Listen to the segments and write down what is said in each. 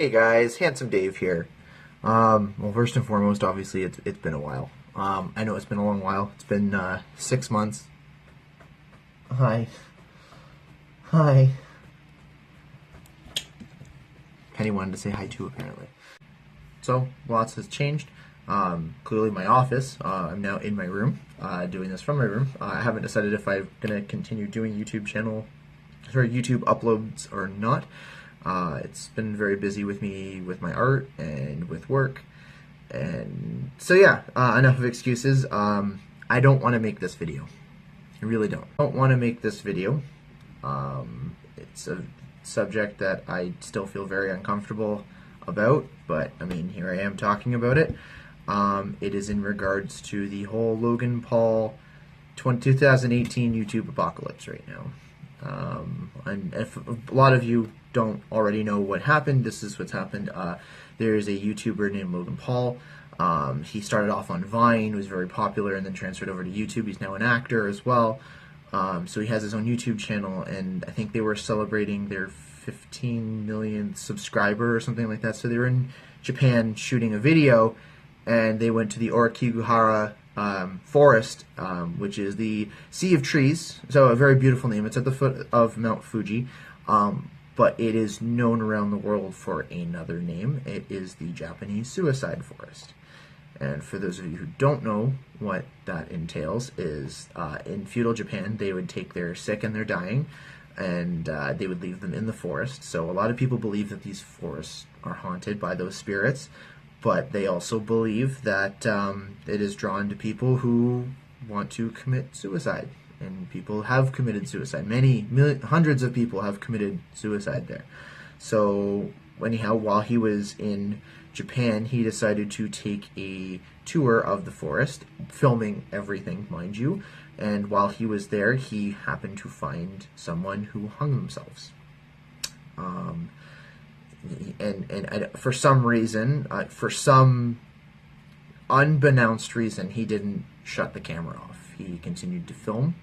Hey guys, Handsome Dave here. Well, first and foremost, obviously, it's been a while. I know it's been a long while. It's been 6 months. Hi. Hi. Penny wanted to say hi too, apparently. So, lots has changed. Clearly my office. I'm now in my room, doing this from my room. I haven't decided if I'm going to continue doing YouTube uploads or not. It's been very busy with me, with my art, and with work. And so yeah, enough of excuses. I don't want to make this video. I really don't. I don't want to make this video. It's a subject that I still feel very uncomfortable about, but I mean, here I am talking about it. It is in regards to the whole Logan Paul 2018 YouTube apocalypse right now. And if a lot of you don't already know what happened, this is what's happened. There is a YouTuber named Logan Paul. He started off on Vine, was very popular, and then transferred over to YouTube. He's now an actor as well. So he has his own YouTube channel, and I think they were celebrating their 15 millionth subscriber or something like that. So they were in Japan shooting a video, and they went to the Orikiguhara forest, which is the Sea of Trees. So a very beautiful name. It's at the foot of Mount Fuji, but it is known around the world for another name. It is the Japanese suicide forest. And for those of you who don't know what that entails is, in feudal Japan, they would take their sick and their dying, and they would leave them in the forest. So a lot of people believe that these forests are haunted by those spirits, but they also believe that it is drawn to people who want to commit suicide. And people have committed suicide. Hundreds of people have committed suicide there. So anyhow, while he was in Japan, he decided to take a tour of the forest, filming everything, mind you. And while he was there, he happened to find someone who hung themselves. And for some reason, for some unbeknownst reason, he didn't shut the camera off. He continued to film.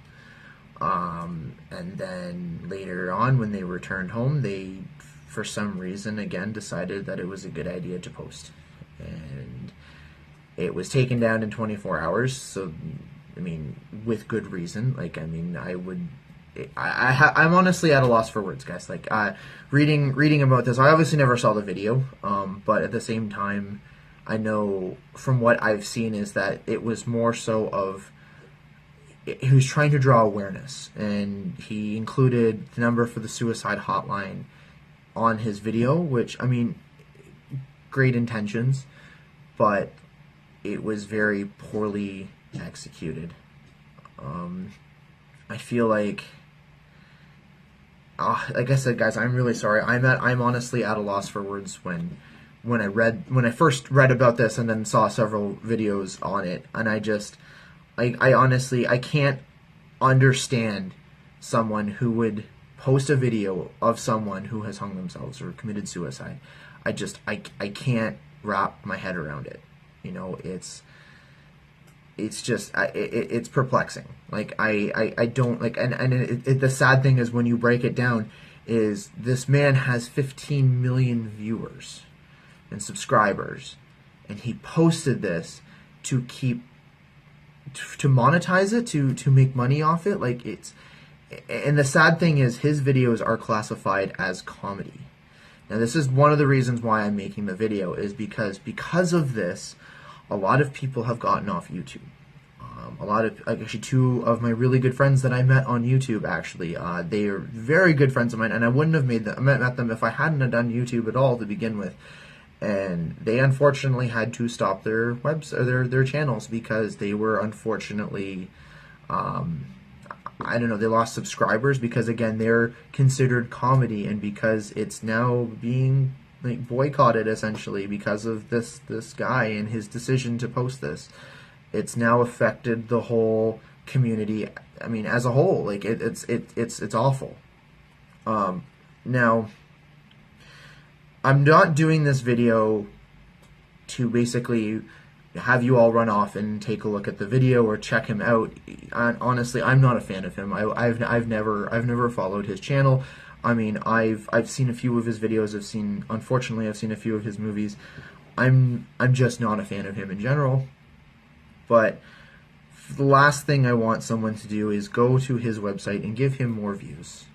And then later on, when they returned home, they, for some reason, again, decided that it was a good idea to post. And it was taken down in 24 hours, so, I mean, with good reason. Like, I mean, I'm honestly at a loss for words, guys. Like, reading about this, I obviously never saw the video, but at the same time, I know from what I've seen is that it was more so of, he was trying to draw awareness, and he included the number for the suicide hotline on his video, which, I mean, great intentions, but it was very poorly executed. I feel like I said, guys, I'm really sorry. I'm honestly at a loss for words when I first read about this and then saw several videos on it, and I honestly can't understand someone who would post a video of someone who has hung themselves or committed suicide. I can't wrap my head around it. You know, it's perplexing. Like, I don't like, and the sad thing is, when you break it down, is this man has 15 million viewers and subscribers, and he posted this to monetize it, to make money off it. Like, and the sad thing is, his videos are classified as comedy. Now, this is one of the reasons why I'm making the video, is because of this, a lot of people have gotten off YouTube. Actually, two of my really good friends that I met on YouTube, actually, they are very good friends of mine, and I wouldn't have met them if I hadn't have done YouTube at all to begin with. And they unfortunately had to stop their their channels because they were unfortunately, I don't know, they lost subscribers because, again, they're considered comedy, and because it's now being, like, boycotted essentially because of this guy and his decision to post this. It's now affected the whole community. I mean, as a whole, like, it's awful. Now, I'm not doing this video to basically have you all run off and take a look at the video or check him out. Honestly, I'm not a fan of him. I've never followed his channel. I mean, I've seen a few of his videos. Unfortunately, I've seen a few of his movies. I'm just not a fan of him in general. But the last thing I want someone to do is go to his website and give him more views.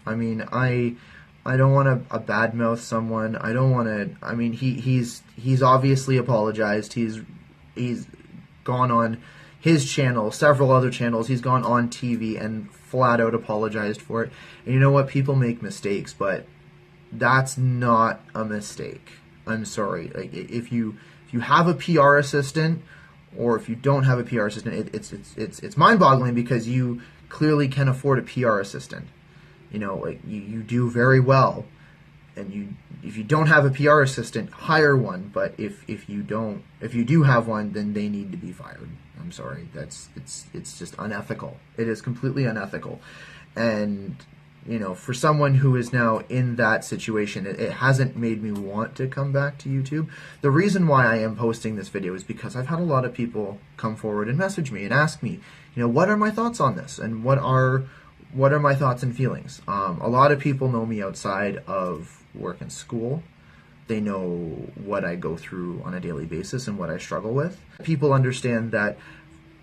I mean, I don't want to badmouth someone. I don't want to. I mean, he's obviously apologized. He's gone on his channel, several other channels. He's gone on TV and flat out apologized for it. And you know what? People make mistakes, but that's not a mistake. I'm sorry. Like, if you have a PR assistant, or if you don't have a PR assistant, it's mind-boggling, because you clearly can afford a PR assistant. You know, like, you do very well, and if you don't have a PR assistant, hire one. But if you do have one, then they need to be fired. I'm sorry. It's just unethical. It is completely unethical. And you know, for someone who is now in that situation, it hasn't made me want to come back to YouTube. The reason why I am posting this video is because I've had a lot of people come forward and message me and ask me, you know, what are my thoughts on this, and what are my thoughts and feelings. A lot of people know me outside of work and school. They know what I go through on a daily basis and what I struggle with. People understand that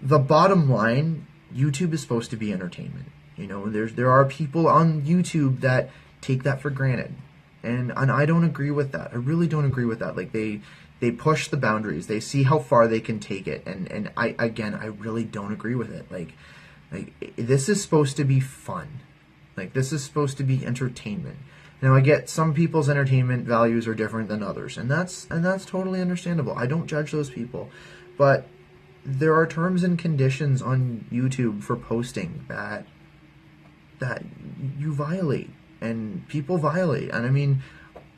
the bottom line, YouTube is supposed to be entertainment. You know, there are people on YouTube that take that for granted, and I don't agree with that. I really don't agree with that. Like, they push the boundaries. They see how far they can take it, and I really don't agree with it. Like this is supposed to be fun. Like, this is supposed to be entertainment. Now, I get some people's entertainment values are different than others, and that's totally understandable. I don't judge those people, but there are terms and conditions on YouTube for posting that you violate, and people violate. And I mean,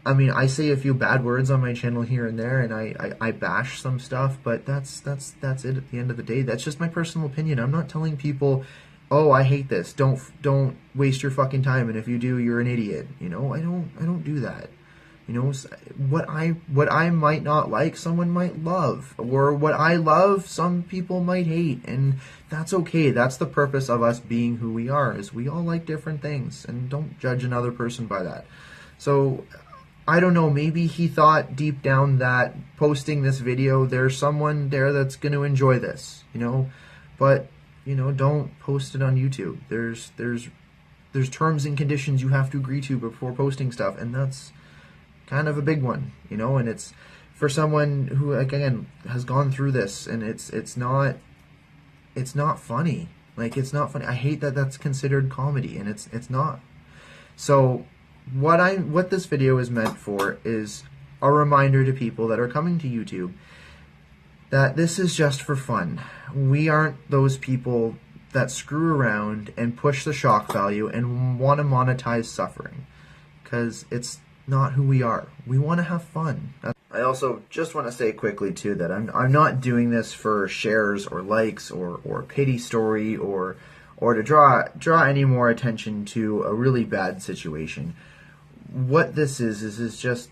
I say a few bad words on my channel here and there, and I bash some stuff, but that's it at the end of the day. That's just my personal opinion. I'm not telling people, oh, I hate this. Don't waste your fucking time, and if you do, you're an idiot. You know, I don't do that. You know, what I might not like, someone might love, or what I love, some people might hate, and that's okay. That's the purpose of us being who we are, is we all like different things, and don't judge another person by that. So, I don't know, maybe he thought deep down that posting this video, there's someone there that's going to enjoy this, you know, but, you know, don't post it on YouTube. There's terms and conditions you have to agree to before posting stuff, and that's kind of a big one, you know. And it's for someone who, again, has gone through this, and it's not funny. Like, it's not funny. I hate that that's considered comedy, and it's not. So what this video is meant for is a reminder to people that are coming to YouTube that this is just for fun. We aren't those people that screw around and push the shock value and want to monetize suffering, because it's not who we are. We want to have fun. I also just want to say quickly too that I'm not doing this for shares or likes or pity story or to draw any more attention to a really bad situation. What this is just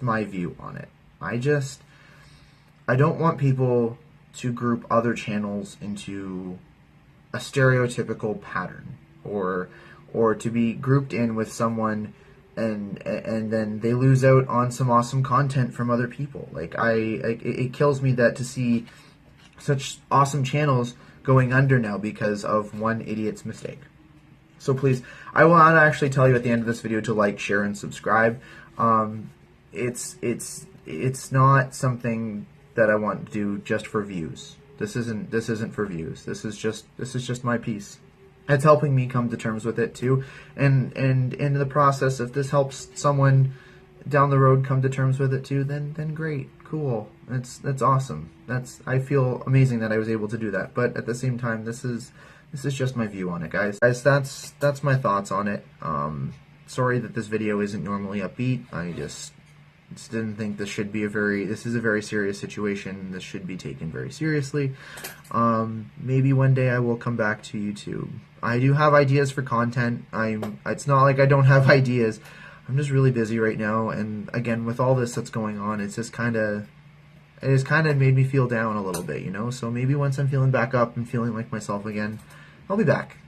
my view on it. I don't want people to group other channels into a stereotypical pattern, or to be grouped in with someone and then they lose out on some awesome content from other people. Like, it kills me that to see such awesome channels going under now because of one idiot's mistake. So please, I want to actually tell you at the end of this video to like, share, and subscribe. It's not something that I want to do just for views. This isn't for views. This is just my piece. It's helping me come to terms with it too, and in the process, if this helps someone down the road come to terms with it too, then great, cool. That's awesome. I feel amazing that I was able to do that. But at the same time, this is just my view on it, guys. That's my thoughts on it. Sorry that this video isn't normally upbeat. I just didn't think this should be this is a very serious situation. This should be taken very seriously. Maybe one day I will come back to YouTube. I do have ideas for content. It's not like I don't have ideas. I'm just really busy right now, and again, with all this that's going on, it has kind of made me feel down a little bit, you know. So maybe once I'm feeling back up and feeling like myself again, I'll be back.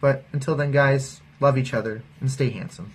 But until then, guys, love each other and stay handsome.